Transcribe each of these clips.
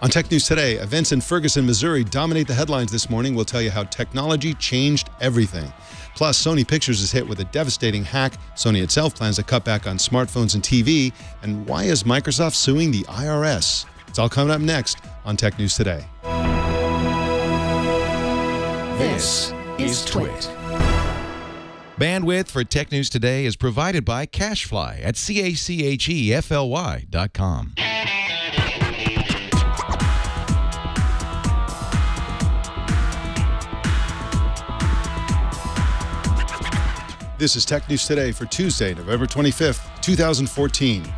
On Tech News Today, events in Ferguson, Missouri dominate the headlines this morning. We'll tell you how technology changed everything. Plus, Sony Pictures is hit with a devastating hack. Sony itself plans to cut back on smartphones and TV. And why is Microsoft suing the IRS? It's all coming up next on Tech News Today. This is Twit. Bandwidth for Tech News Today is provided by CashFly at CACHEFLY.com. This is Tech News Today for Tuesday, November 25th, 2014.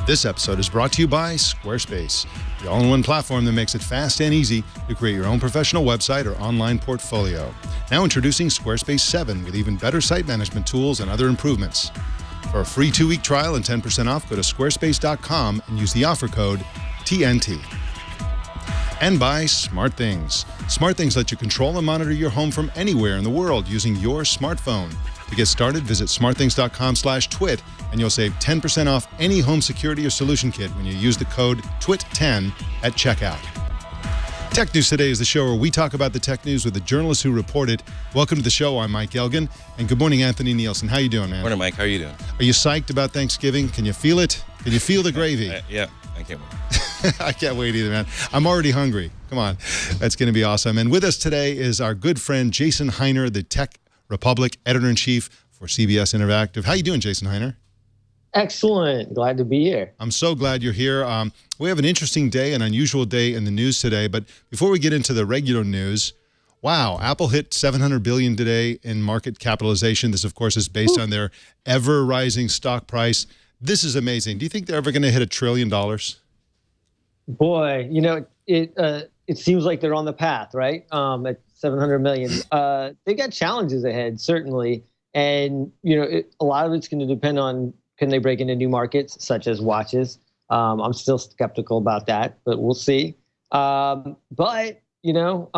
This episode is brought to you by Squarespace, the all-in-one platform that makes it fast and easy to create your own professional website or online portfolio. Now introducing Squarespace 7 with even better site management tools and other improvements. For a free 2-week trial and 10% off, go to squarespace.com and use the offer code TNT. And by SmartThings. SmartThings let you control and monitor your home from anywhere in the world using your smartphone. To get started, visit smartthings.com/twit and you'll save 10% off any home security or solution kit when you use the code TWIT10 at checkout. Tech News Today is the show where we talk about the tech news with the journalists who report it. Welcome to the show. I'm Mike Elgan. And good morning, Anthony Nielsen. How you doing, man? Morning, Mike. How are you doing? Are you psyched about Thanksgiving? Can you feel it? Can you feel the gravy? Yeah, I can't wait. I can't wait either, man. I'm already hungry. Come on. That's going to be awesome. And with us today is our good friend, Jason Hiner, the Tech Republic editor-in-chief for CBS Interactive. How you doing, Jason Hiner? Excellent. Glad to be here. I'm so glad you're here. We have an interesting day, an unusual day in the news today. But before we get into the regular news, wow, Apple hit $700 billion today in market capitalization. This, of course, is based on their ever-rising stock price. This is amazing. Do you think they're ever going to hit $1 trillion? Boy, you know, it seems like they're on the path, right? At 700 million. They got challenges ahead, certainly. And, you know, a lot of it's going to depend on, can they break into new markets, such as watches? I'm still skeptical about that, but we'll see. But, you know,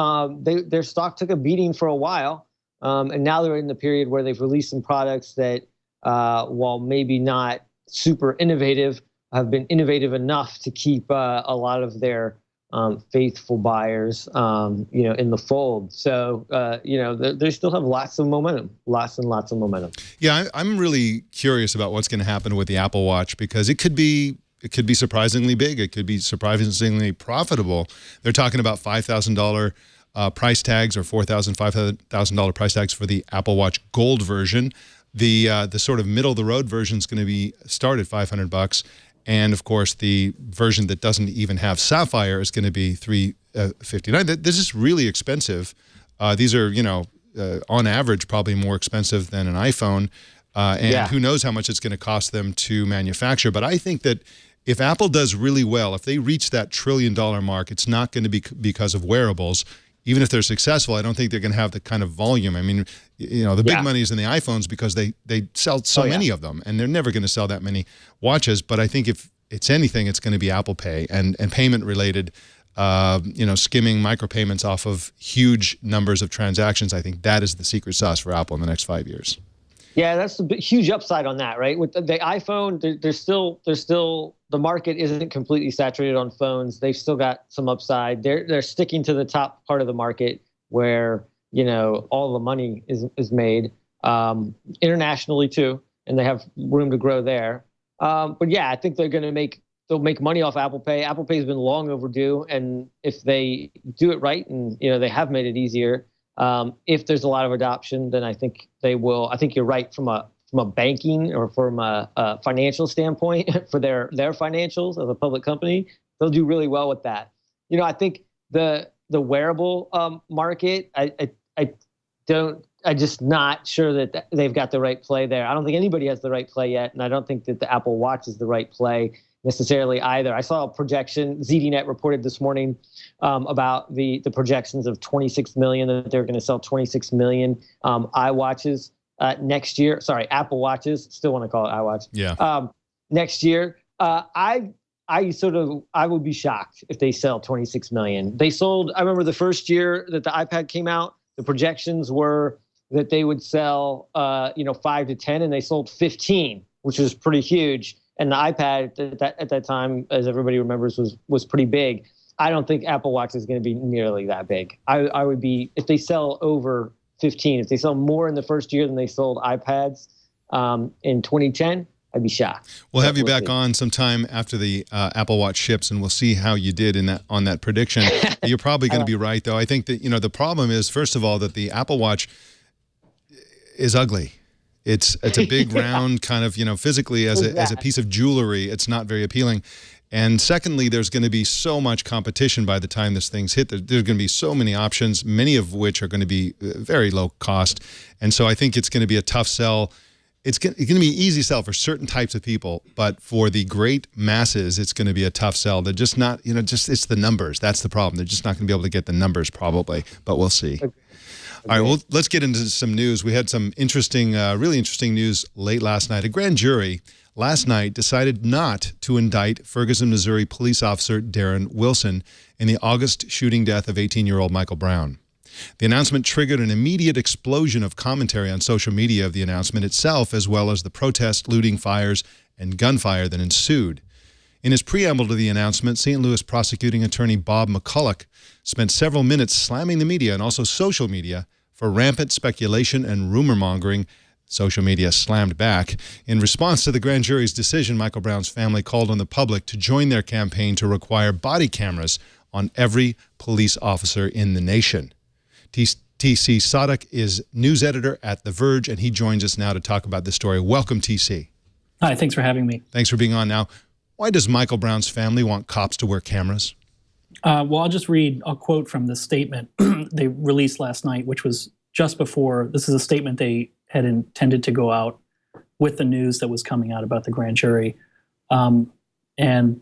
their stock took a beating for a while. And now they're in the period where they've released some products that, while maybe not super innovative, have been innovative enough to keep a lot of their faithful buyers, you know, in the fold. So, you know, they still have lots of momentum, lots and lots of momentum. Yeah, I'm really curious about what's going to happen with the Apple Watch because it could be surprisingly big. It could be surprisingly profitable. They're talking about $5,000 price tags or $5,000 price tags for the Apple Watch Gold version. The sort of middle of the road version is going to be start at $500. And of course, the version that doesn't even have Sapphire is going to be $359. This is really expensive. These are, you know, on average, probably more expensive than an iPhone. And who knows how much it's going to cost them to manufacture. But I think that if Apple does really well, if they reach that $1 trillion mark, it's not going to be because of wearables. Even if they're successful, I don't think they're going to have the kind of volume. I mean, you know, the big money is in the iPhones because they sell so many of them, and they're never going to sell that many watches. But I think if it's anything, it's going to be Apple Pay and payment related, you know, skimming micropayments off of huge numbers of transactions. I think that is the secret sauce for Apple in the next 5 years. Yeah, that's a huge upside on that, right? With the iPhone, there's still the market isn't completely saturated on phones. They've still got some upside. They're sticking to the top part of the market where, you know, all the money is made, internationally too, and they have room to grow there. But yeah, I think they'll make money off Apple Pay. Apple Pay has been long overdue, and if they do it right, and you know they have made it easier. If there's a lot of adoption, then I think they will. I think you're right from a banking or from a financial standpoint for their financials of a public company. They'll do really well with that. You know, I think the wearable market. I'm just not sure that they've got the right play there. I don't think anybody has the right play yet, and I don't think that the Apple Watch is the right play necessarily either. I saw a projection. ZDNet reported this morning about the projections of 26 million, that they're going to sell 26 million iWatches next year. Sorry, Apple Watches. Still want to call it iWatch. Yeah. Next year. I would be shocked if they sell 26 million. They sold, I remember the first year that the iPad came out, the projections were that they would sell 5 to 10, and they sold 15, which was pretty huge. And the iPad at that time, as everybody remembers, was pretty big. I don't think Apple Watch is going to be nearly that big. I would be, if they sell over 15, if they sell more in the first year than they sold iPads in 2010, I'd be shocked. We'll have you back on sometime after the Apple Watch ships, and we'll see how you did on that prediction. You're probably going to be right, though. I think that, the problem is, first of all, that the Apple Watch is ugly. It's a big round kind of, physically as a piece of jewelry, it's not very appealing. And secondly, there's going to be so much competition by the time this thing's hit. There's going to be so many options, many of which are going to be very low cost. And so I think it's going to be a tough sell. It's going to be an easy sell for certain types of people, but for the great masses, it's going to be a tough sell. They're just not, it's the numbers. That's the problem. They're just not going to be able to get the numbers probably, but we'll see. Okay. All right, well, let's get into some news. We had some interesting, really interesting news late last night. A grand jury last night decided not to indict Ferguson, Missouri police officer Darren Wilson in the August shooting death of 18-year-old Michael Brown. The announcement triggered an immediate explosion of commentary on social media of the announcement itself, as well as the protest, looting, fires, and gunfire that ensued. In his preamble to the announcement, St. Louis prosecuting attorney Bob McCulloch spent several minutes slamming the media and also social media for rampant speculation and rumor-mongering. Social media slammed back. In response to the grand jury's decision, Michael Brown's family called on the public to join their campaign to require body cameras on every police officer in the nation. TC Sottek is news editor at The Verge, and he joins us now to talk about this story. Welcome, TC. Hi, thanks for having me. Thanks for being on. Now, why does Michael Brown's family want cops to wear cameras? Well, I'll just read a quote from the statement they released last night, which was just before. This is a statement they had intended to go out with the news that was coming out about the grand jury. And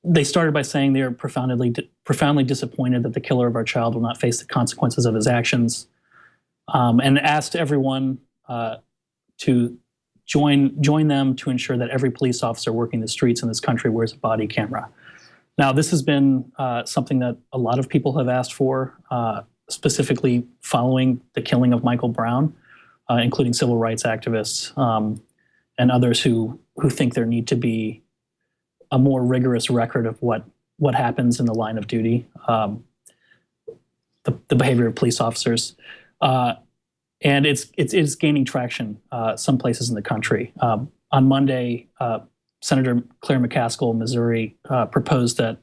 they started by saying they are profoundly disappointed that the killer of our child will not face the consequences of his actions, and asked everyone to join them to ensure that every police officer working the streets in this country wears a body camera. Now, this has been something that a lot of people have asked for, specifically following the killing of Michael Brown, including civil rights activists and others who think there need to be a more rigorous record of what happens in the line of duty, the behavior of police officers. And it's gaining traction some places in the country. On Monday, Senator Claire McCaskill, Missouri, proposed that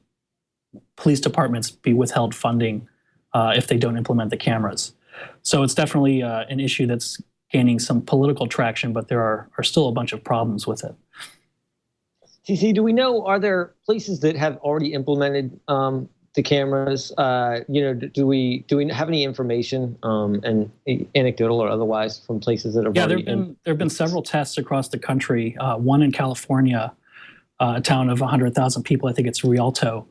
police departments be withheld funding if they don't implement the cameras. So it's definitely an issue that's gaining some political traction, but there are still a bunch of problems with it. TC, do we know, are there places that have already implemented the cameras? Do we have any information, and anecdotal or otherwise, from places that have already? Yeah, there have been several tests across the country. One in California, a town of 100,000 people, I think it's Rialto,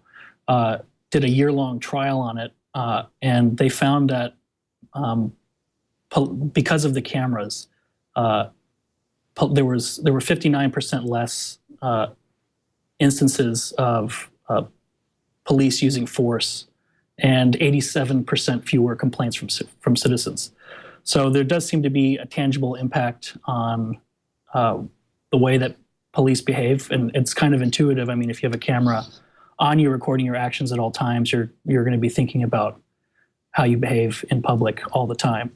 did a year-long trial on it, and they found that because of the cameras, there were 59% less instances of police using force and 87% fewer complaints from citizens. So there does seem to be a tangible impact on the way that police behave, and it's kind of intuitive. I mean, if you have a camera on you recording your actions at all times, you're going to be thinking about how you behave in public all the time.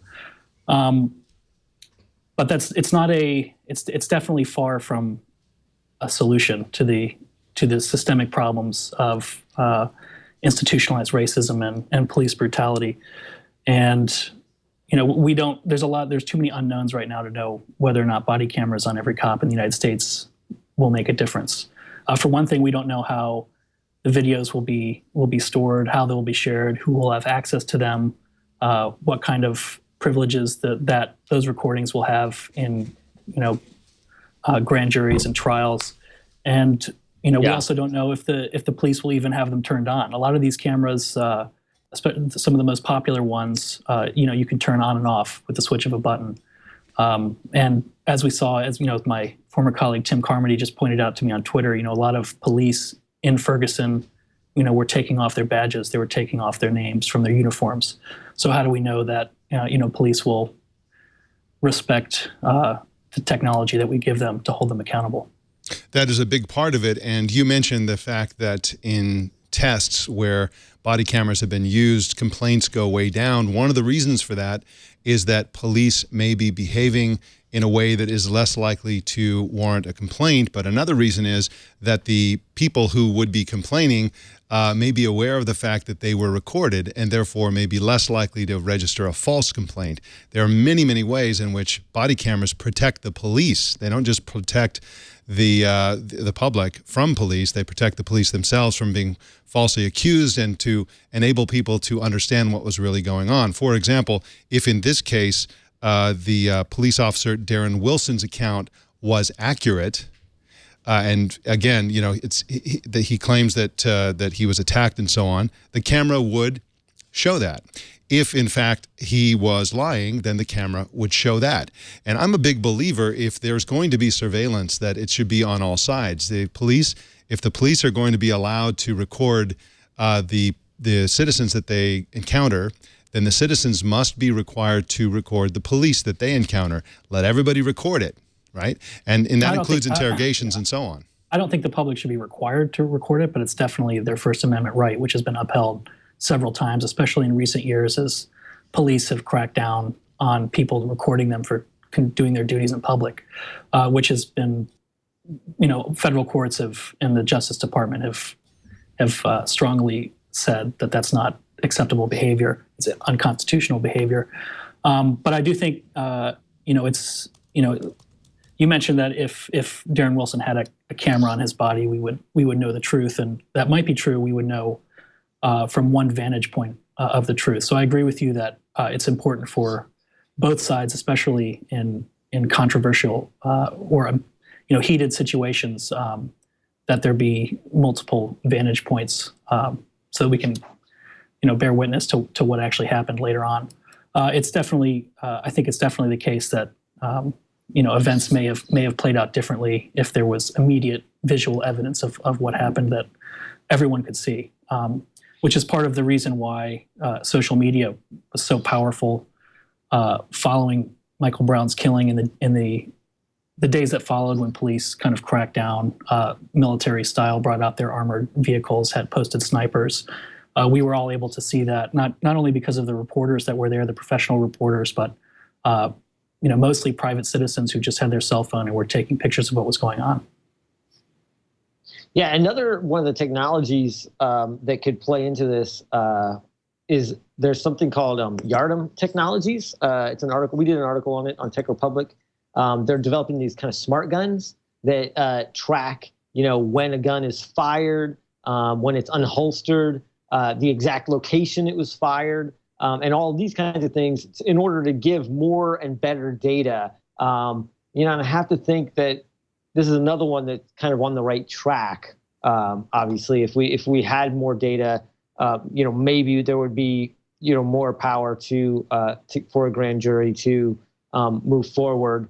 But it's definitely far from a solution to the systemic problems of institutionalized racism and police brutality. And there's too many unknowns right now to know whether or not body cameras on every cop in the United States will make a difference. For one thing, we don't know how the videos will be stored, how they will be shared, who will have access to them, what kind of privileges that those recordings will have in grand juries and trials. And we also don't know if the police will even have them turned on. A lot of these cameras, some of the most popular ones, you can turn on and off with the switch of a button. And as we saw, my former colleague Tim Carmody just pointed out to me on Twitter, a lot of police in Ferguson, were taking off their badges. They were taking off their names from their uniforms. So how do we know that police will respect the technology that we give them to hold them accountable? That is a big part of it. And you mentioned the fact that in tests where body cameras have been used, complaints go way down. One of the reasons for that is that police may be behaving in a way that is less likely to warrant a complaint. But another reason is that the people who would be complaining may be aware of the fact that they were recorded and therefore may be less likely to register a false complaint. There are many, many ways in which body cameras protect the police. They don't just protect the public from police. They protect the police themselves from being falsely accused and to enable people to understand what was really going on. For example, if in this case, the police officer Darren Wilson's account was accurate, and again, you know, he claims that that he was attacked and so on, the camera would show that. If in fact he was lying, then the camera would show that. And I'm a big believer, if there's going to be surveillance, that it should be on all sides. If the police are going to be allowed to record the citizens that they encounter, then the citizens must be required to record the police that they encounter. Let everybody record it, right? And that includes interrogations and so on. I don't think the public should be required to record it, but it's definitely their First Amendment right, which has been upheld several times, especially in recent years as police have cracked down on people recording them for doing their duties in public, which has been, you know, federal courts and the Justice Department have strongly said that that's not acceptable behavior. It's unconstitutional behavior. But I do think, you know, it's, you know, you mentioned that if Darren Wilson had a camera on his body, we would know the truth, and that might be true. We would know from one vantage point of the truth. So I agree with you that it's important for both sides, especially in controversial or you know, heated situations, that there be multiple vantage points so that we can, you know, bear witness to what actually happened later on. It's definitely, I think it's definitely the case that you know, events may have played out differently if there was immediate visual evidence of what happened that everyone could see, which is part of the reason why social media was so powerful following Michael Brown's killing in the days that followed, when police kind of cracked down, military style, brought out their armored vehicles, had posted snipers. We were all able to see that, not only because of the reporters that were there, the professional reporters, but you know, mostly private citizens who just had their cell phone and were taking pictures of what was going on. Yeah, another one of the technologies that could play into this is there's something called Yardem Technologies. It's an article, we did an article on it on Tech Republic. They're developing these kind of smart guns that track, you know, when a gun is fired, when it's unholstered, the exact location it was fired, and all these kinds of things in order to give more and better data. You know, and I have to think that this is another one that's kind of on the right track. Obviously, if we had more data, you know, maybe there would be, you know, more power for a grand jury to move forward,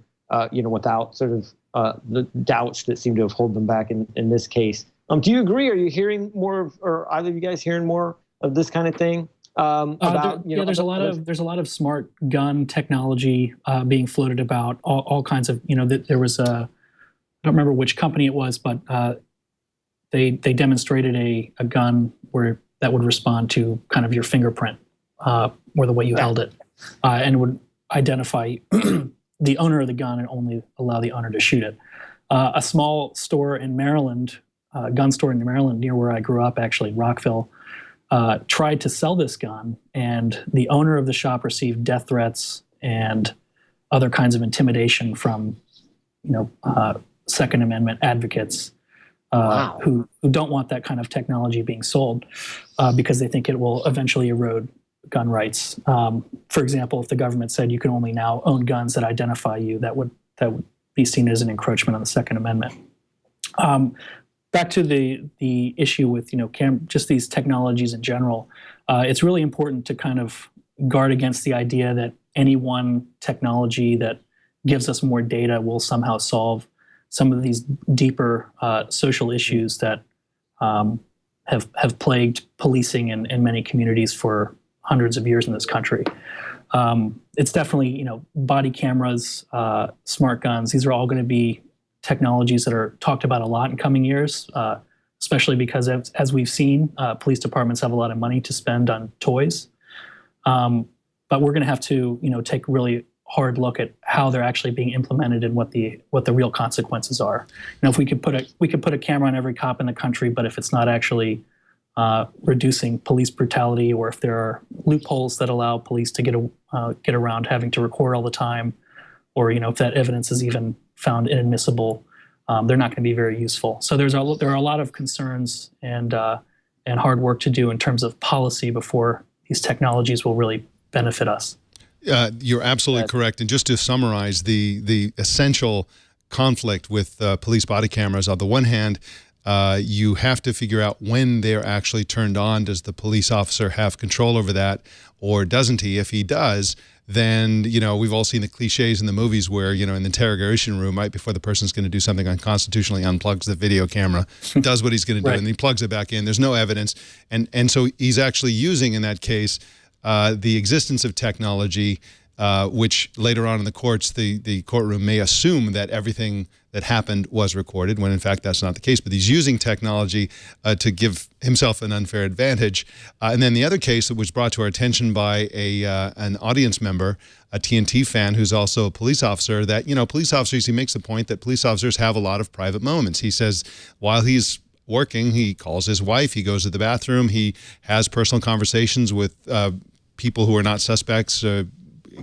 you know, without sort of the doubts that seem to have held them back in this case. Do you agree? Are you hearing more or either of you guys hearing more of this kind of thing? About, you know, there's a lot of smart gun technology being floated about, all kinds of, you know, there was I don't remember which company it was, but they demonstrated a gun that would respond to kind of your fingerprint or the way you held it, and would identify the owner of the gun and only allow the owner to shoot it. A small store in Maryland, gun store in Maryland near where I grew up, actually, Rockville, tried to sell this gun, and the owner of the shop received death threats and other kinds of intimidation from, you know, Second Amendment advocates Wow. who don't want that kind of technology being sold because they think it will eventually erode gun rights. For example, if the government said you can only now own guns that identify you, that would be seen as an encroachment on the Second Amendment. Back to the issue with, you know, just these technologies in general, it's really important to kind of guard against the idea that any one technology that gives us more data will somehow solve some of these deeper social issues that have plagued policing in many communities for hundreds of years in this country. It's definitely, you know, body cameras, smart guns. These are all going to be technologies that are talked about a lot in coming years, especially because as we've seen, police departments have a lot of money to spend on toys. But we're going to have to, take a really hard look at how they're actually being implemented and what the real consequences are. If we could put a camera on every cop in the country, but if it's not actually reducing police brutality, or if there are loopholes that allow police to get around having to record all the time, or if that evidence is even found inadmissible, they're not going to be very useful. So there are a lot of concerns and hard work to do in terms of policy before these technologies will really benefit us. You're absolutely correct. And just to summarize the essential conflict with police body cameras, on the one hand, you have to figure out when they're actually turned on. Does the police officer have control over that, or doesn't he? If he does, then, we've all seen the cliches in the movies where, in the interrogation room, right before the person's going to do something unconstitutionally, unplugs the video camera, does what he's going to do, Right. and he plugs it back in. There's no evidence. And so he's actually using, in that case, the existence of technology, which later on in the courts, the courtroom may assume that everything that happened was recorded, when in fact that's not the case. But he's using technology to give himself an unfair advantage. And then the other case that was brought to our attention by an audience member, a TNT fan who's also a police officer, that, police officers, he makes the point that police officers have a lot of private moments. He says while he's working, he calls his wife, he goes to the bathroom, he has personal conversations with people who are not suspects,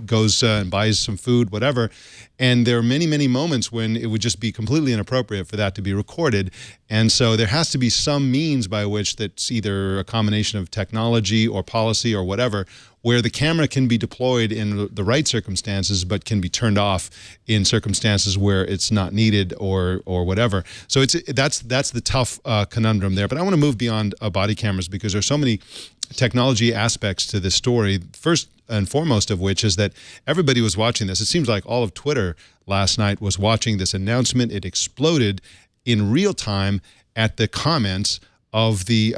goes and buys some food, whatever. And there are many, many moments when it would just be completely inappropriate for that to be recorded. And so there has to be some means by which that's either a combination of technology or policy or whatever, where the camera can be deployed in the right circumstances, but can be turned off in circumstances where it's not needed or whatever. So that's the tough conundrum there. But I want to move beyond body cameras, because there's so many technology aspects to this story. First and foremost of which is that everybody was watching this. It seems like all of Twitter last night was watching this announcement. It exploded in real time at the comments of the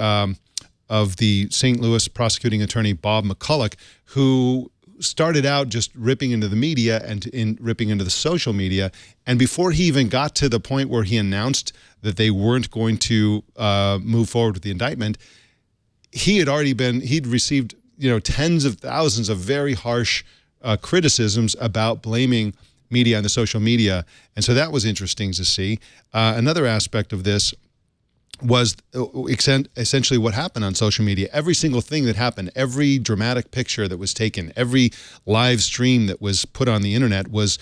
St. Louis prosecuting attorney Bob McCulloch, who started out just ripping into the media and ripping into the social media. And before he even got to the point where he announced that they weren't going to move forward with the indictment, he'd received tens of thousands of very harsh criticisms about blaming media and the social media. And so that was interesting to see. Another aspect of this was essentially what happened on social media. Every single thing that happened, every dramatic picture that was taken, every live stream that was put on the internet was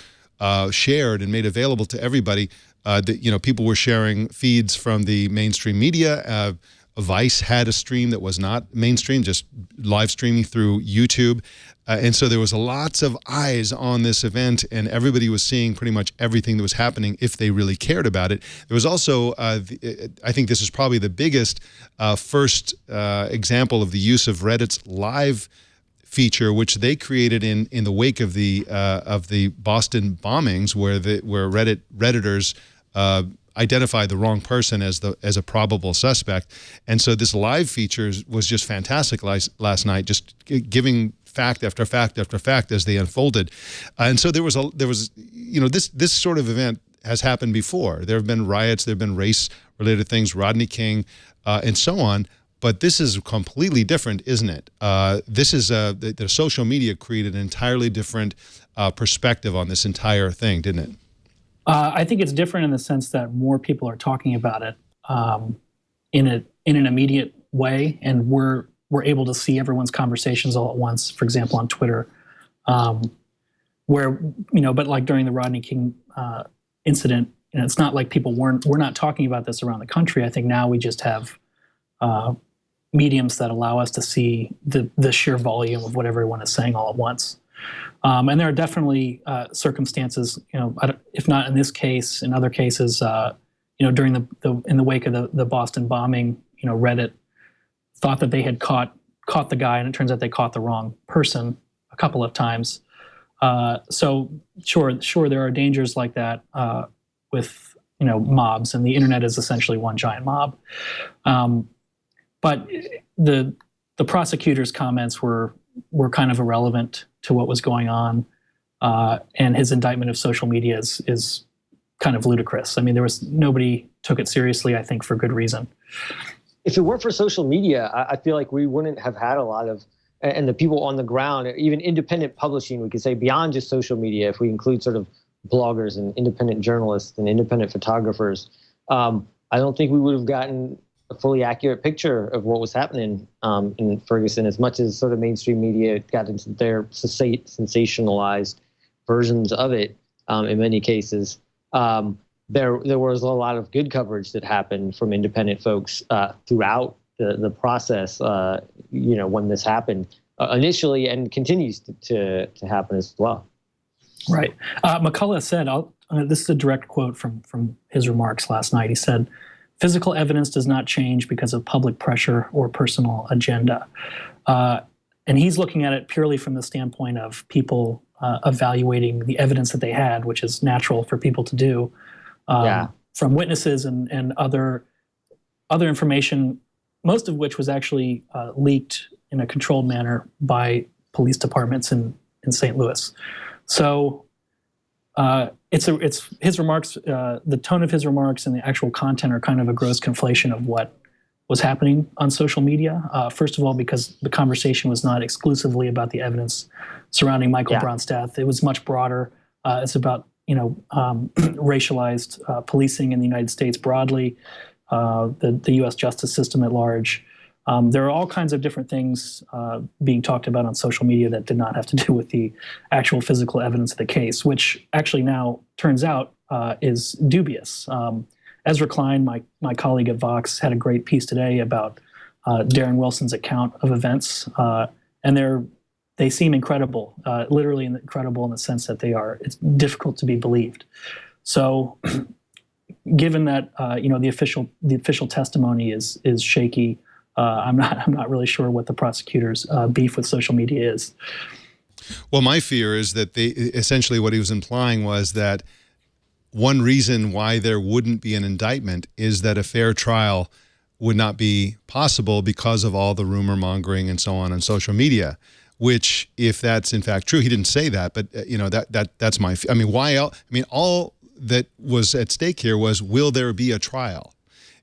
shared and made available to everybody. People were sharing feeds from the mainstream media. Vice had a stream that was not mainstream, just live streaming through YouTube. And so there was lots of eyes on this event, and everybody was seeing pretty much everything that was happening if they really cared about it. There was also, I think this is probably the biggest first example of the use of Reddit's live feature, which they created in the wake of the Boston bombings, where Redditors identify the wrong person as a probable suspect. And so this live feature was just fantastic last night, just giving fact after fact after fact as they unfolded. And so there was this sort of event has happened before. There have been riots, there have been race-related things, Rodney King, and so on. But this is completely different, isn't it? This is the social media created an entirely different perspective on this entire thing, didn't it? I think it's different in the sense that more people are talking about it in an immediate way, and we're able to see everyone's conversations all at once. For example, on Twitter, where but like during the Rodney King incident, it's not like we're not talking about this around the country. I think now we just have mediums that allow us to see the sheer volume of what everyone is saying all at once. And there are definitely circumstances, if not in this case, in other cases, during in the wake of the Boston bombing, Reddit thought that they had caught the guy, and it turns out they caught the wrong person a couple of times. So sure, there are dangers like that with mobs, and the internet is essentially one giant mob. But the prosecutor's comments were kind of irrelevant to what was going on, and his indictment of social media is kind of ludicrous. I mean, nobody took it seriously, I think, for good reason. If it weren't for social media, I feel like we wouldn't have had a lot of, and the people on the ground, even independent publishing, we could say beyond just social media, if we include sort of bloggers and independent journalists and independent photographers, I don't think we would have gotten a fully accurate picture of what was happening in Ferguson, as much as sort of mainstream media got into their sensationalized versions of it in many cases. There was a lot of good coverage that happened from independent folks throughout the process, when this happened initially, and continues to happen as well. Right. McCullough said, this is a direct quote from his remarks last night. He said, "Physical evidence does not change because of public pressure or personal agenda." And he's looking at it purely from the standpoint of people evaluating the evidence that they had, which is natural for people to do. From witnesses and other information, most of which was actually leaked in a controlled manner by police departments in St. Louis. So it's his remarks, the tone of his remarks and the actual content are kind of a gross conflation of what was happening on social media. First of all, because the conversation was not exclusively about the evidence surrounding Michael Brown's death. It was much broader. It's about racialized policing in the United States broadly, the U.S. justice system at large. There are all kinds of different things being talked about on social media that did not have to do with the actual physical evidence of the case, which actually now turns out is dubious. Ezra Klein, my colleague at Vox, had a great piece today about Darren Wilson's account of events, and they seem incredible, literally incredible in the sense that it's difficult to be believed. So given that the official testimony is shaky, I'm not really sure what the prosecutor's beef with social media is. Well, my fear is that essentially what he was implying was that one reason why there wouldn't be an indictment is that a fair trial would not be possible because of all the rumor mongering and so on social media. Which, if that's in fact true, he didn't say that, but that's my. I mean, why else? I mean, all that was at stake here was, will there be a trial?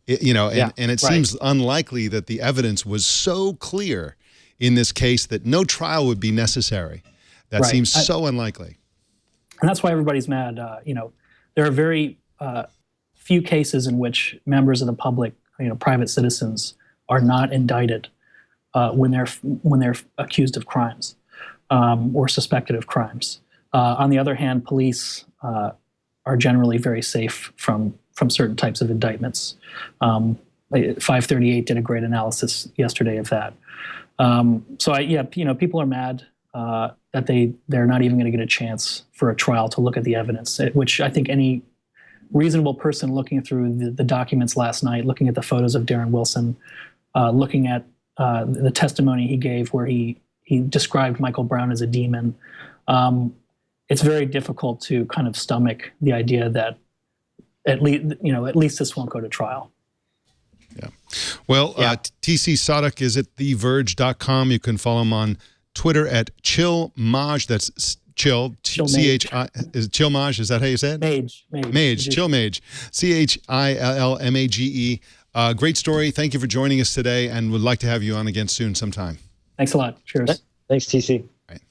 And it seems unlikely that the evidence was so clear in this case that no trial would be necessary. That seems so unlikely. And that's why everybody's mad. There are very few cases in which members of the public, private citizens, are not indicted when they're accused of crimes or suspected of crimes. On the other hand, police are generally very safe from certain types of indictments. 538 did a great analysis yesterday of that. People are mad that they're not even going to get a chance for a trial to look at the evidence, which I think any reasonable person looking through the documents last night, looking at the photos of Darren Wilson, looking at the testimony he gave where he described Michael Brown as a demon, it's very difficult to kind of stomach the idea that at least this won't go to trial. Yeah. Well, TC Sottek is at theverge.com. You can follow him on Twitter at ChillMaj. That's Chill, C-H-I, is ChillMaj, is that how you say it? Mage. ChillMage, ChillMage. Great story. Thank you for joining us today, and would like to have you on again soon sometime. Thanks a lot. Cheers. Thanks, TC. Right.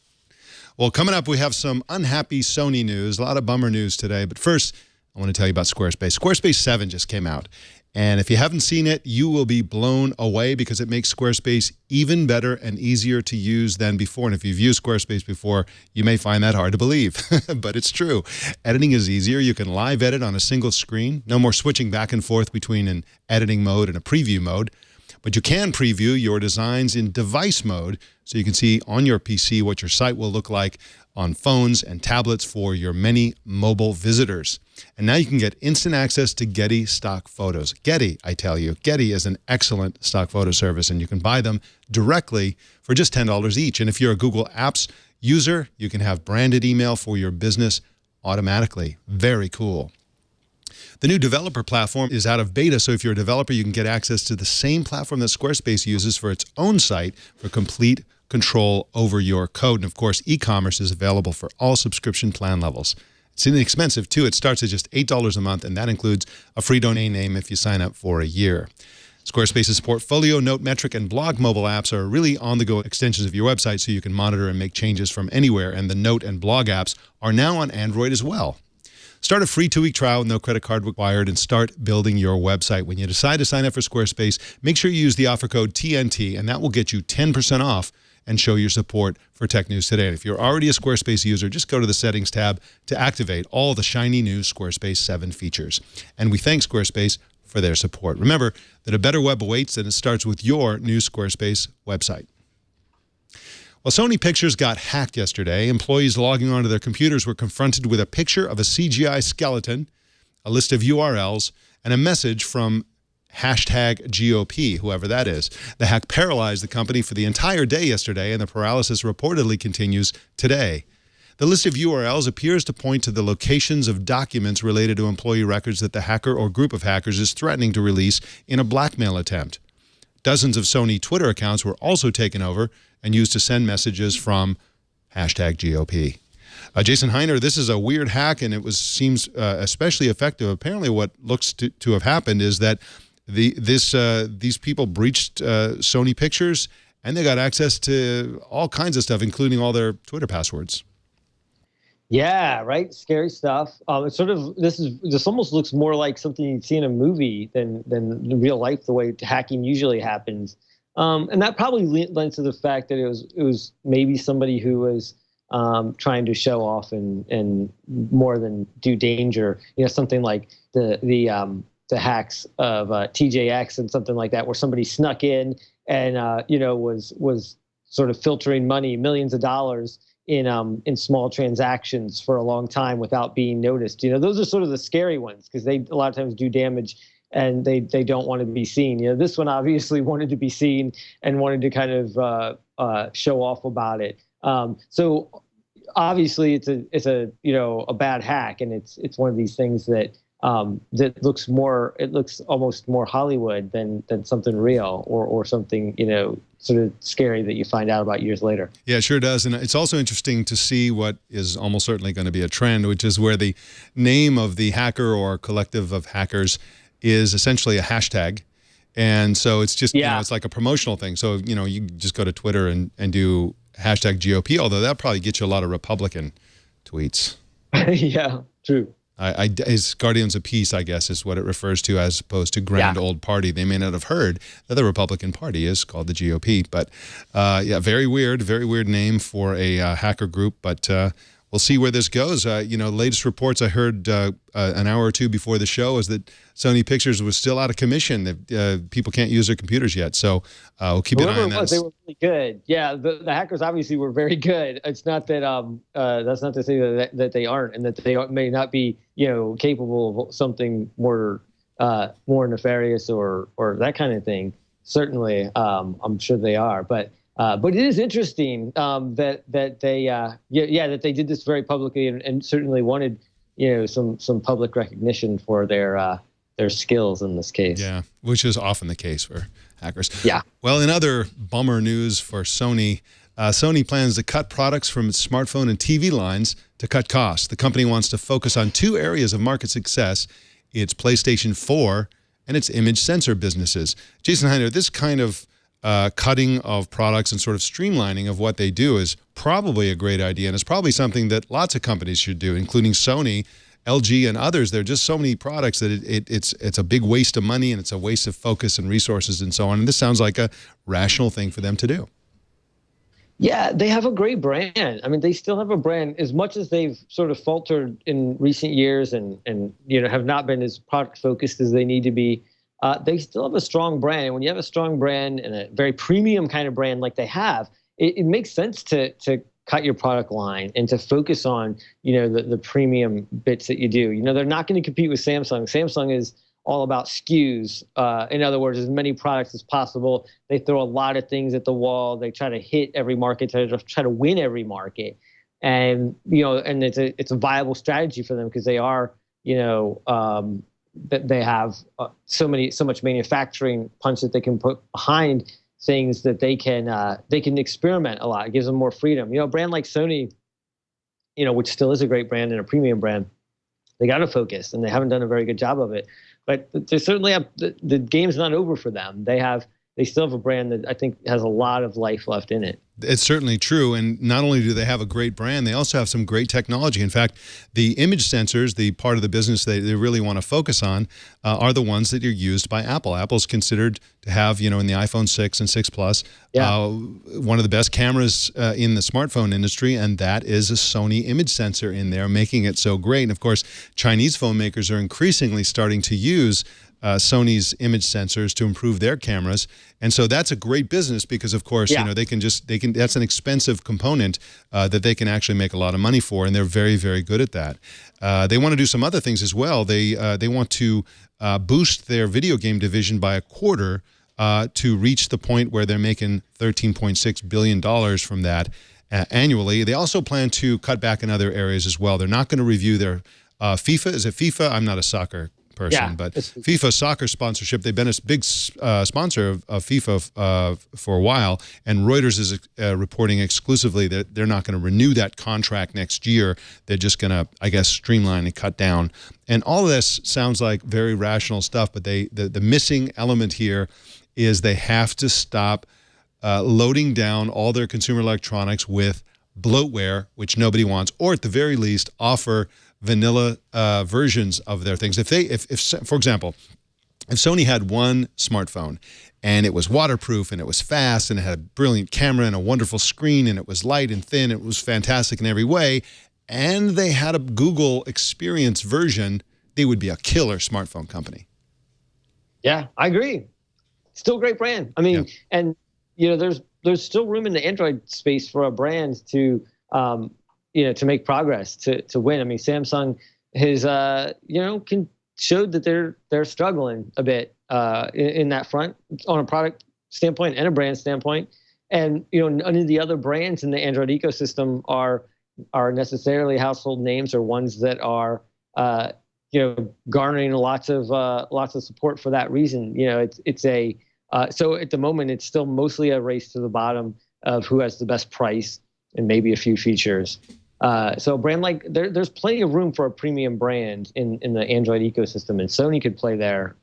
Well, coming up, we have some unhappy Sony news, a lot of bummer news today. But first, I want to tell you about Squarespace. Squarespace 7 just came out. And if you haven't seen it, you will be blown away because it makes Squarespace even better and easier to use than before. And if you've used Squarespace before, you may find that hard to believe, but it's true. Editing is easier. You can live edit on a single screen. No more switching back and forth between an editing mode and a preview mode. But you can preview your designs in device mode so you can see on your PC what your site will look like on phones and tablets for your many mobile visitors. And now you can get instant access to Getty stock photos. Getty, I tell you, Getty is an excellent stock photo service, and you can buy them directly for just $10 each. And if you're a Google Apps user, you can have branded email for your business automatically. Very cool. The new developer platform is out of beta, so if you're a developer, you can get access to the same platform that Squarespace uses for its own site for complete control over your code. And of course, e-commerce is available for all subscription plan levels. It's inexpensive, too. It starts at just $8 a month, and that includes a free domain name if you sign up for a year. Squarespace's Portfolio, Note, Metric, and Blog mobile apps are really on-the-go extensions of your website so you can monitor and make changes from anywhere, and the Note and Blog apps are now on Android as well. Start a free 2-week trial with no credit card required and start building your website. When you decide to sign up for Squarespace, make sure you use the offer code TNT, and that will get you 10% off and show your support for Tech News Today. And if you're already a Squarespace user, just go to the Settings tab to activate all the shiny new Squarespace 7 features. And we thank Squarespace for their support. Remember that a better web awaits, and it starts with your new Squarespace website. Well, Sony Pictures got hacked yesterday. Employees logging onto their computers were confronted with a picture of a CGI skeleton, a list of URLs, and a message from #GOP, whoever that is. The hack paralyzed the company for the entire day yesterday, and the paralysis reportedly continues today. The list of URLs appears to point to the locations of documents related to employee records that the hacker or group of hackers is threatening to release in a blackmail attempt. Dozens of Sony Twitter accounts were also taken over and used to send messages from #GOP. Jason Hiner, this is a weird hack, and it seems especially effective. Apparently what looks to have happened is that these people breached Sony Pictures, and they got access to all kinds of stuff, including all their Twitter passwords. Yeah, right. Scary stuff. It's sort of this almost looks more like something you'd see in a movie than in real life, the way hacking usually happens. And that probably lends to the fact that it was maybe somebody who was trying to show off and more than do danger. You know, something like the hacks of TJX and something like that, where somebody snuck in and was sort of filtering money, millions of dollars in small transactions for a long time without being noticed. You know, those are sort of the scary ones because they a lot of times do damage and they don't want to be seen. You know, this one obviously wanted to be seen and wanted to kind of show off about it. So obviously it's a bad hack, and it's one of these things that that looks almost more Hollywood than something real or something, sort of scary that you find out about years later. Yeah, it sure does. And it's also interesting to see what is almost certainly going to be a trend, which is where the name of the hacker or collective of hackers is essentially a hashtag. And so it's just, it's like a promotional thing. So, you just go to Twitter and do #GOP, although that'll probably get you a lot of Republican tweets. Yeah, true. His Guardians of Peace, I guess, is what it refers to, as opposed to Grand Old Party. They may not have heard that the Republican Party is called the GOP. But, very weird name for a hacker group. But we'll see where this goes. Latest reports I heard an hour or two before the show is that Sony Pictures was still out of commission. People can't use their computers yet. So we'll keep an eye on that. They were really good. Yeah, the hackers obviously were very good. It's not that that's not to say that they aren't, and that they may not be capable of something more nefarious or that kind of thing. Certainly, I'm sure they are. But it is interesting that they did this very publicly and certainly wanted some public recognition for their skills in this case. Yeah, which is often the case for hackers. Yeah. Well, in other bummer news for Sony, Sony plans to cut products from its smartphone and TV lines to cut costs. The company wants to focus on two areas of market success: its PlayStation 4 and its image sensor businesses. Jason Hiner, this kind of cutting of products and sort of streamlining of what they do is probably a great idea, and it's probably something that lots of companies should do, including Sony, LG, and others. There are just so many products that it's a big waste of money, and it's a waste of focus and resources and so on. And this sounds like a rational thing for them to do. Yeah, they have a great brand. I mean, they still have a brand, as much as they've sort of faltered in recent years and have not been as product focused as they need to be. They still have a strong brand. And when you have a strong brand and a very premium kind of brand like they have, it makes sense to cut your product line and to focus on, the premium bits that you do. They're not going to compete with Samsung. Samsung is all about SKUs. In other words, as many products as possible. They throw a lot of things at the wall. They try to hit every market, try to win every market. And, and it's a viable strategy for them because they are, that they have so much manufacturing punch that they can put behind things that they can experiment a lot. It gives them more freedom. A brand like Sony, which still is a great brand and a premium brand, they got to focus, and they haven't done a very good job of it. But they certainly have the game's not over for them. They still have a brand that I think has a lot of life left in it. It's certainly true. And not only do they have a great brand, they also have some great technology. In fact, the image sensors, the part of the business they really want to focus on, are the ones that are used by Apple. Apple's considered to have, in the iPhone 6 and 6 Plus, one of the best cameras in the smartphone industry, and that is a Sony image sensor in there, making it so great. And of course, Chinese phone makers are increasingly starting to use Sony's image sensors to improve their cameras, and so that's a great business because, of course, they can that's an expensive component that they can actually make a lot of money for, and they're very, very good at that. They want to do some other things as well. They want to boost their video game division by a quarter to reach the point where they're making $13.6 billion from that annually. They also plan to cut back in other areas as well. They're not going to review their FIFA. Is it FIFA? I'm not a soccer person, but FIFA soccer sponsorship. They've been a big sponsor of FIFA for a while, and Reuters is reporting exclusively that they're not going to renew that contract next year. They're just going to, I guess, streamline and cut down. And all of this sounds like very rational stuff, but the missing element here is they have to stop loading down all their consumer electronics with bloatware, which nobody wants, or at the very least offer vanilla versions of their things. If for example, if Sony had one smartphone and it was waterproof and it was fast and it had a brilliant camera and a wonderful screen and it was light and thin, it was fantastic in every way, and they had a Google Experience version, they would be a killer smartphone company. Yeah, I agree. Still a great brand. I mean, and there's still room in the Android space for a brand to to make progress, to win. I mean, Samsung has showed that they're struggling a bit in that front on a product standpoint and a brand standpoint. And none of the other brands in the Android ecosystem are necessarily household names or ones that are garnering lots of support for that reason. So at the moment it's still mostly a race to the bottom of who has the best price and maybe a few features. So a brand like there's plenty of room for a premium brand in the Android ecosystem, and Sony could play there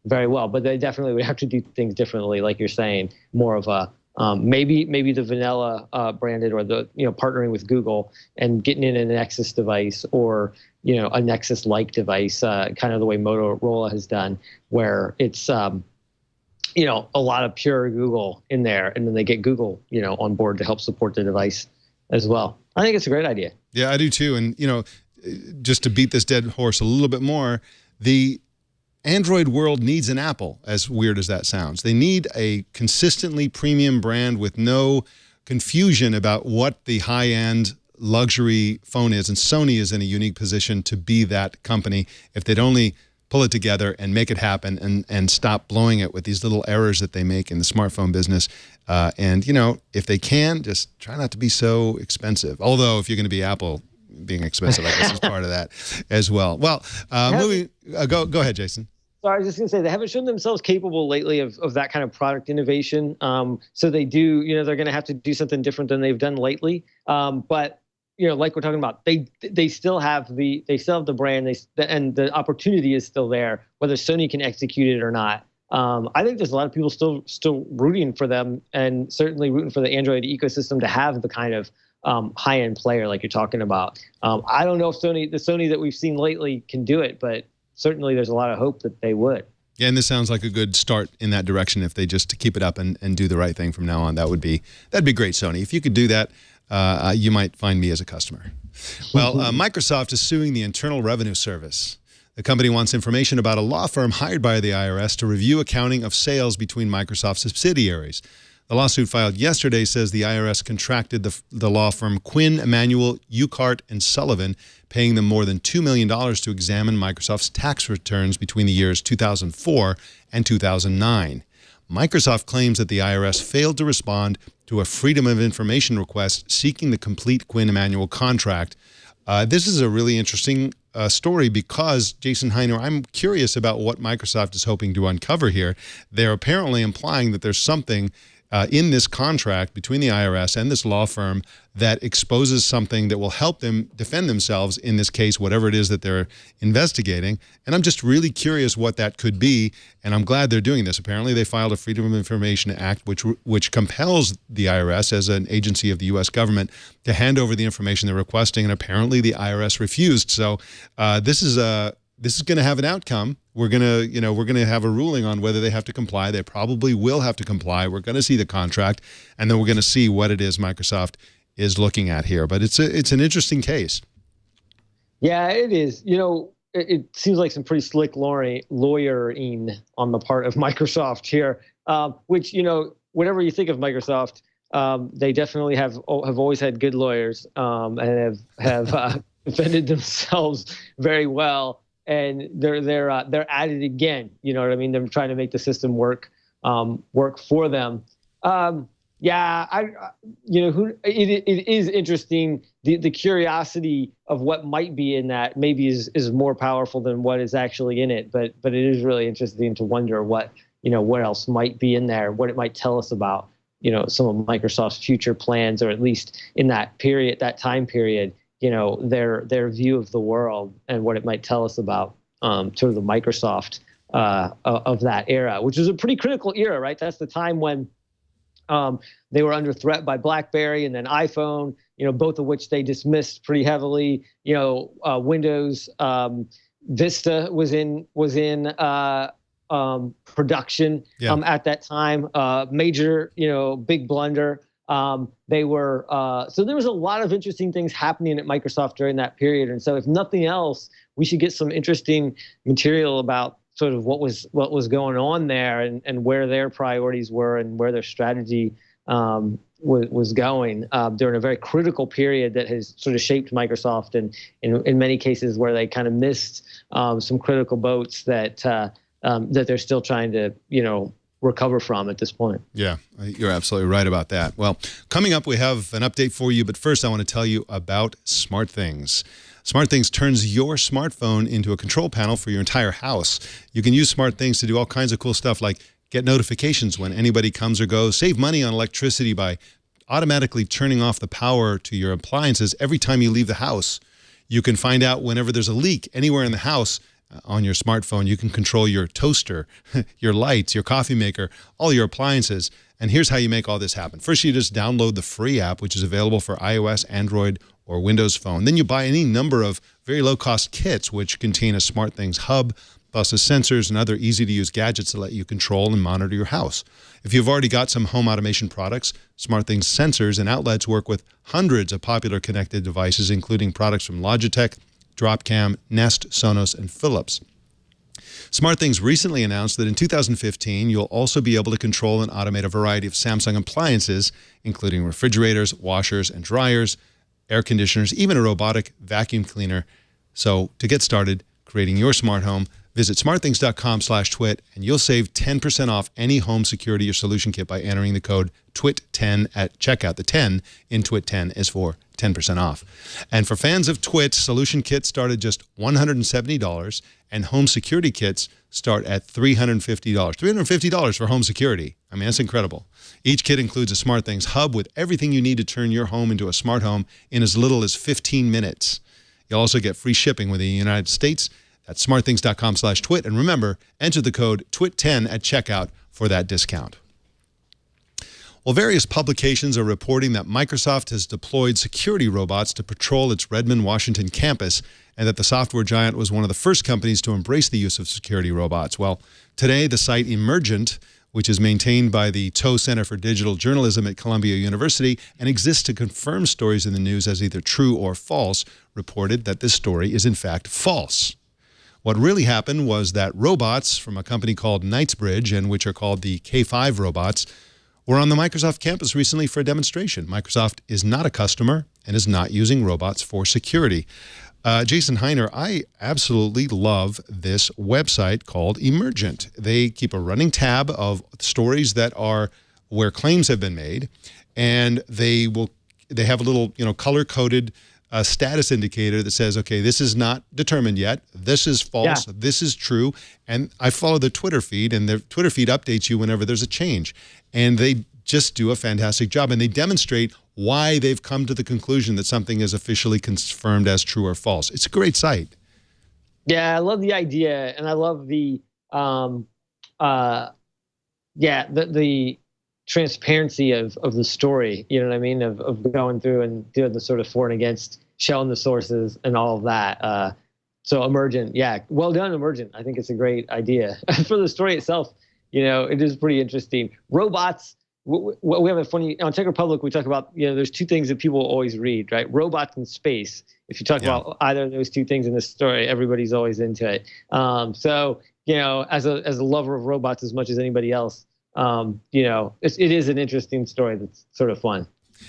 very well, but they definitely would have to do things differently, like you're saying, more of a maybe the vanilla branded, or the partnering with Google and getting in a Nexus device, or a Nexus-like device, kind of the way Motorola has done, where it's a lot of pure Google in there, and then they get Google on board to help support the device as well. I think it's a great idea. Yeah, I do too. And, just to beat this dead horse a little bit more, the Android world needs an Apple, as weird as that sounds. They need a consistently premium brand with no confusion about what the high-end luxury phone is. And Sony is in a unique position to be that company if they'd only pull it together and make it happen and stop blowing it with these little errors that they make in the smartphone business. And, if they can, just try not to be so expensive. Although if you're going to be Apple, being expensive, I guess, is part of that as well. Well, go ahead, Jason. So I was just going to say, they haven't shown themselves capable lately of that kind of product innovation. So they do, they're going to have to do something different than they've done lately. But like we're talking about, they still have the brand, and the opportunity is still there, whether Sony can execute it or not. I think there's a lot of people still rooting for them, and certainly rooting for the Android ecosystem to have the kind of high-end player like you're talking about. I don't know if the Sony that we've seen lately can do it, but certainly there's a lot of hope that they would. Yeah, and this sounds like a good start in that direction. If they just keep it up and do the right thing from now on, that'd be great, Sony. If you could do that, you might find me as a customer. Well, Microsoft is suing the Internal Revenue Service. The company wants information about a law firm hired by the IRS to review accounting of sales between Microsoft subsidiaries. The lawsuit filed yesterday says the IRS contracted the law firm Quinn, Emanuel, Ucart, and Sullivan, paying them more than $2 million to examine Microsoft's tax returns between the years 2004 and 2009. Microsoft claims that the IRS failed to respond to a Freedom of Information request seeking the complete Quinn Emanuel contract. This is a really interesting story because, Jason Hiner, I'm curious about what Microsoft is hoping to uncover here. They're apparently implying that there's something in this contract between the IRS and this law firm that exposes something that will help them defend themselves in this case, whatever it is that they're investigating. And I'm just really curious what that could be, and I'm glad they're doing this. Apparently, they filed a Freedom of Information Act, which compels the IRS as an agency of the U.S. government to hand over the information they're requesting, and apparently the IRS refused. So this is going to have an outcome. We're going to have a ruling on whether they have to comply. They probably will have to comply. We're going to see the contract, and then we're going to see what it is Microsoft is looking at here. But it's an interesting case. Yeah, it is. It seems like some pretty slick lawyering on the part of Microsoft here, which, whenever you think of Microsoft, they definitely have always had good lawyers and have defended themselves very well. And they're at it again. You know what I mean? They're trying to make the system work for them. It is interesting. The curiosity of what might be in that maybe is more powerful than what is actually in it. But it is really interesting to wonder what else might be in there, what it might tell us about some of Microsoft's future plans, or at least in that time period. Their view of the world and what it might tell us about sort of the Microsoft of that era, which was a pretty critical era, right? That's the time when they were under threat by BlackBerry and then iPhone, both of which they dismissed pretty heavily. Windows Vista was in production at that time. Major, big blunder. They were so there was a lot of interesting things happening at Microsoft during that period, and so if nothing else, we should get some interesting material about sort of what was going on there and where their priorities were and where their strategy was going during a very critical period that has sort of shaped Microsoft, and in many cases where they kind of missed some critical boats that they're still trying to recover from at this point. Yeah, you're absolutely right about that. Well, coming up, we have an update for you, but first I want to tell you about SmartThings. SmartThings turns your smartphone into a control panel for your entire house. You can use SmartThings to do all kinds of cool stuff like get notifications when anybody comes or goes, save money on electricity by automatically turning off the power to your appliances every time you leave the house. You can find out whenever there's a leak anywhere in the house. On your smartphone, you can control your toaster, your lights, your coffee maker, all your appliances. And here's how you make all this happen. First, you just download the free app, which is available for iOS, Android, or Windows Phone. Then you buy any number of very low-cost kits, which contain a SmartThings hub, plus the sensors and other easy-to-use gadgets that let you control and monitor your house. If you've already got some home automation products, SmartThings sensors and outlets work with hundreds of popular connected devices, including products from Logitech, Dropcam, Nest, Sonos, and Philips. SmartThings recently announced that in 2015, you'll also be able to control and automate a variety of Samsung appliances, including refrigerators, washers, and dryers, air conditioners, even a robotic vacuum cleaner. So to get started creating your smart home, visit smartthings.com/twit, and you'll save 10% off any home security or solution kit by entering the code TWIT10 at checkout. The 10 in TWIT10 is for 10% off. And for fans of TWIT, solution kits start at just $170, and home security kits start at $350. $350 for home security. I mean, that's incredible. Each kit includes a SmartThings hub with everything you need to turn your home into a smart home in as little as 15 minutes. You'll also get free shipping within the United States. That's smartthings.com/twit. And remember, enter the code TWIT10 at checkout for that discount. Well, various publications are reporting that Microsoft has deployed security robots to patrol its Redmond, Washington campus, and that the software giant was one of the first companies to embrace the use of security robots. Well, today the site Emergent, which is maintained by the Tow Center for Digital Journalism at Columbia University and exists to confirm stories in the news as either true or false, reported that this story is in fact false. What really happened was that robots from a company called Knightsbridge, and which are called the K5 robots, were on the Microsoft campus recently for a demonstration. Microsoft is not a customer and is not using robots for security. Jason Hiner, I absolutely love this website called Emergent. They keep a running tab of stories that are where claims have been made, and they have a little color-coded status indicator that says, okay, this is not determined yet. This is false. Yeah. This is true. And I follow the Twitter feed, and their Twitter feed updates you whenever there's a change. And they just do a fantastic job. And they demonstrate why they've come to the conclusion that something is officially confirmed as true or false. It's a great site. Yeah, I love the idea, and I love the the transparency of the story. You know what I mean? Of going through and doing the sort of for and against, showing the sources and all of that. So Emergent, yeah, well done, Emergent. I think it's a great idea. For the story itself, you know, it is pretty interesting. Robots. We have a funny on Tech Republic. We talk about, you know, there's two things that people always read, right? Robots and space. If you talk about either of those two things in the story, everybody's always into it. So, you know, as a lover of robots as much as anybody else, you know, it is an interesting story that's sort of fun.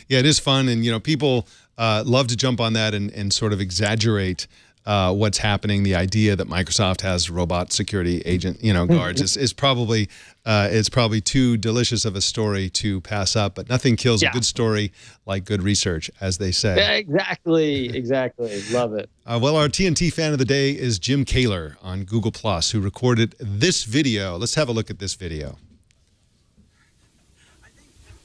Yeah, it is fun, and you know, people love to jump on that and sort of exaggerate what's happening. The idea that Microsoft has robot security agent, you know, guards is probably it's probably too delicious of a story to pass up. But nothing kills a good story like good research, as they say. Yeah, exactly. Love it. Well, our TNT fan of the day is Jim Kaler on Google+, who recorded this video. Let's have a look at this video.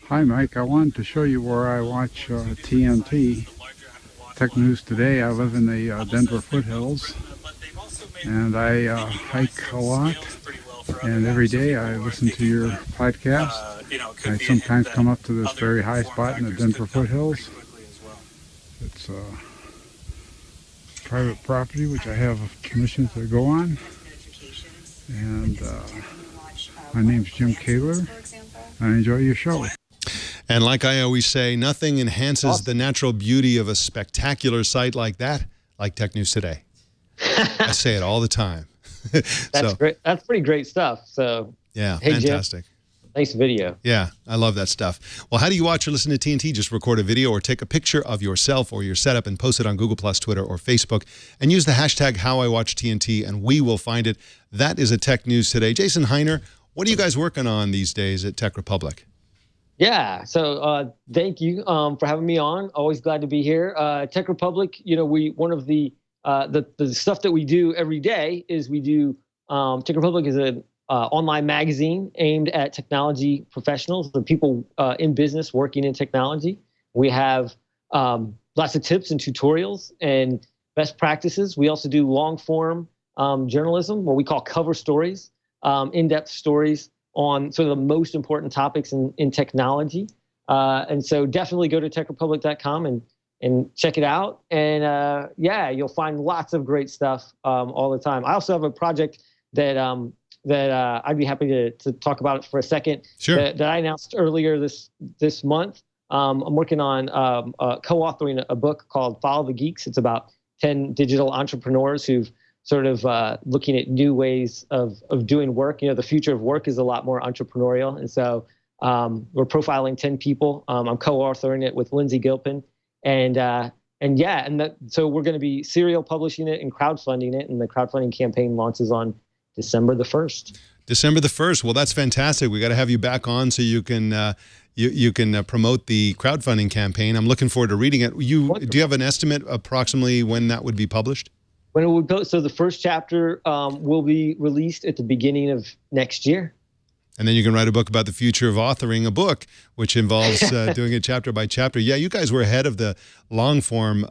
Hi, Mike. I wanted to show you where I watch TNT. Tech News Today. I live in the Denver foothills, and I hike a lot, and every day I listen to your podcast. I sometimes come up to this very high spot in the Denver foothills. It's private property, which I have permission to go on, and my name's Jim Kaler. I enjoy your show. And like I always say, nothing enhances the natural beauty of a spectacular site like that, like Tech News Today. I say it all the time. That's great. That's pretty great stuff. So yeah, hey, fantastic. Jim, nice video. Yeah, I love that stuff. Well, how do you watch or listen to TNT? Just record a video or take a picture of yourself or your setup and post it on Google+, Twitter, or Facebook, and use the hashtag #HowIWatchTNT, and we will find it. That is a Tech News Today. Jason Hiner, what are you guys working on these days at Tech Republic? Yeah, so thank you for having me on. Always glad to be here. Tech Republic, you know, one of the stuff that we do every day is we do Tech Republic is an online magazine aimed at technology professionals, the people in business working in technology. We have lots of tips and tutorials and best practices. We also do long form journalism, what we call cover stories, in-depth stories on sort of the most important topics in technology. And so definitely go to techrepublic.com and check it out. And yeah, you'll find lots of great stuff all the time. I also have a project that I'd be happy to talk about it for a second. Sure. That I announced earlier this month. I'm working on co-authoring a book called Follow the Geeks. It's about 10 digital entrepreneurs who've sort of looking at new ways of doing work. You know, the future of work is a lot more entrepreneurial. And so we're profiling 10 people. I'm co-authoring it with Lindsay Gilpin. So we're going to be serial publishing it and crowdfunding it. And the crowdfunding campaign launches on December the 1st. December the 1st. Well, that's fantastic. We got to have you back on so you can you can promote the crowdfunding campaign. I'm looking forward to reading it. Do you have an estimate approximately when that would be published? When it would go, so the first chapter will be released at the beginning of next year. And then you can write a book about the future of authoring a book, which involves doing it chapter by chapter. Yeah, you guys were ahead of the long form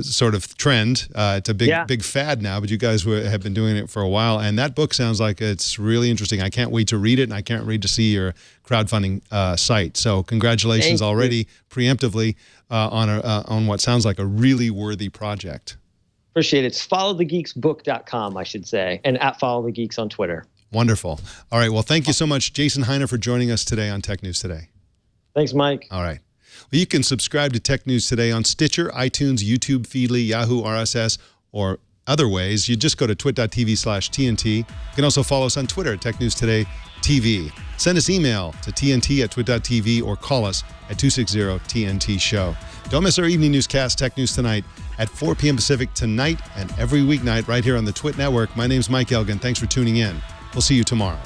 sort of trend. It's a big fad now, but you guys have been doing it for a while. And that book sounds like it's really interesting. I can't wait to read it, and I can't wait to see your crowdfunding site. So congratulations already preemptively on what sounds like a really worthy project. Appreciate it. It's followthegeeksbook.com, I should say, and at followthegeeks on Twitter. Wonderful. All right. Well, thank you so much, Jason Hiner, for joining us today on Tech News Today. Thanks, Mike. All right. Well, you can subscribe to Tech News Today on Stitcher, iTunes, YouTube, Feedly, Yahoo, RSS, or other ways. You just go to twit.tv/TNT. You can also follow us on Twitter at Tech News Today TV. Send us email to tnt@twit.tv or call us at 260-TNT-SHOW. Don't miss our evening newscast, Tech News Tonight, at 4 p.m. Pacific tonight and every weeknight right here on the Twit Network. My name's Mike Elgan. Thanks for tuning in. We'll see you tomorrow.